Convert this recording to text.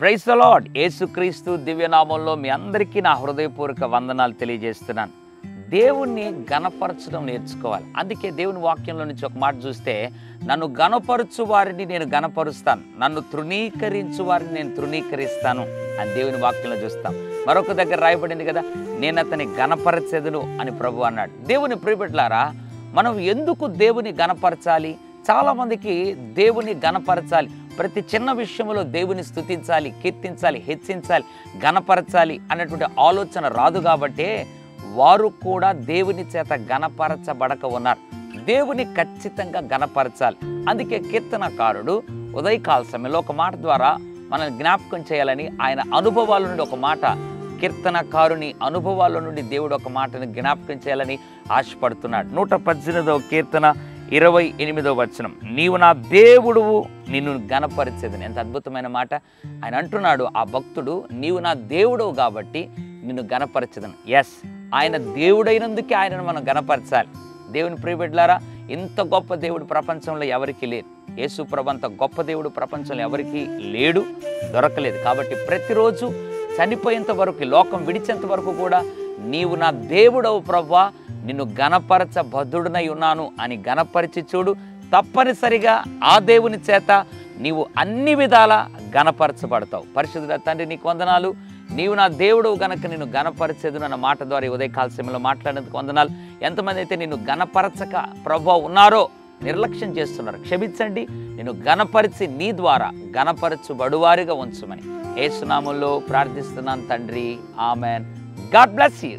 Praise the lord. యేసుక్రీస్తు దివ్యనామంలో మీ అందరికీ నా హృదయపూర్వక వందనాలు తెలియజేస్తున్నాను. దేవుణ్ణి గణపరచడం నేర్చుకోవాలి. అందుకే దేవుని వాక్యంలో నుంచి ఒక మాట చూస్తే, నన్ను గణపరచు వారిని నేను గణపరుస్తాను, నన్ను తృణీకరించు వారిని నేను తృణీకరిస్తాను అని దేవుని వాక్యంలో చూస్తాం. మరొక దగ్గర రాయబడింది కదా, నేను అతని గణపరచెదను అని ప్రభు అన్నాడు. దేవుని ప్రియబిడ్డలారా, మనం ఎందుకు దేవుని గణపరచాలి? చాలామందికి దేవుని గణపరచాలి, ప్రతి చిన్న విషయంలో దేవుని స్తుతించాలి, కీర్తించాలి, హెచ్చించాలి, గణపరచాలి అన్నటువంటి ఆలోచన రాదు. కాబట్టే వారు కూడా దేవుని చేత గణపరచబడక ఉన్నారు. దేవుని ఖచ్చితంగా గణపరచాలి. అందుకే కీర్తనకారుడు ఉదయకాల సమయంలో ఒక మాట ద్వారా మనల్ని జ్ఞాపకం చేయాలని, ఆయన అనుభవాల నుండి ఒక మాట, కీర్తనకారుని అనుభవాల నుండి దేవుడు ఒక మాటను జ్ఞాపకం చేయాలని ఆశపడుతున్నాడు. 118వ కీర్తన 28వ వచనం, నీవు నా దేవుడువు, నిన్ను గణపరిచేదని. ఎంత అద్భుతమైన మాట. ఆయన అంటున్నాడు, ఆ భక్తుడు, నీవు నా దేవుడవు కాబట్టి నిన్ను గణపరచదను. ఎస్, ఆయన దేవుడైనందుకే ఆయనను మనం గణపరచాలి. దేవుని ప్రియబిడ్డలారా, ఇంత గొప్ప దేవుడు ప్రపంచంలో ఎవరికి లేరు. యేసు ప్రభు అంత గొప్ప దేవుడు ప్రపంచంలో ఎవరికి లేడు, దొరకలేదు. కాబట్టి ప్రతిరోజు చనిపోయేంత వరకు, లోకం విడిచేంత వరకు కూడా, నీవు నా దేవుడవు ప్రభువా, నిన్ను గణపరచ బద్ధుడనై ఉన్నాను అని గణపరిచి చూడు. తప్పనిసరిగా ఆ దేవుని చేత నీవు అన్ని విధాల గణపరచబడతావు. పరిశుద్ధుడ తండ్రి, నీకు వందనాలు. నీవు నా దేవుడు గనక నిన్ను గణపరిచేదు అన్న మాట ద్వారా ఈ ఉదయకాల సమయంలో మాట్లాడేందుకు వందనాలు. ఎంతమంది అయితే నిన్ను గణపరచక ప్రభువా ఉన్నారో నిర్లక్ష్యం చేస్తున్నారు, క్షమించండి. నిన్ను గణపరిచి నీ ద్వారా గణపరచుబడువారిగా ఉంచమని యేసు నామములో ప్రార్థిస్తున్నాను తండ్రి. ఆమెన్. God bless you.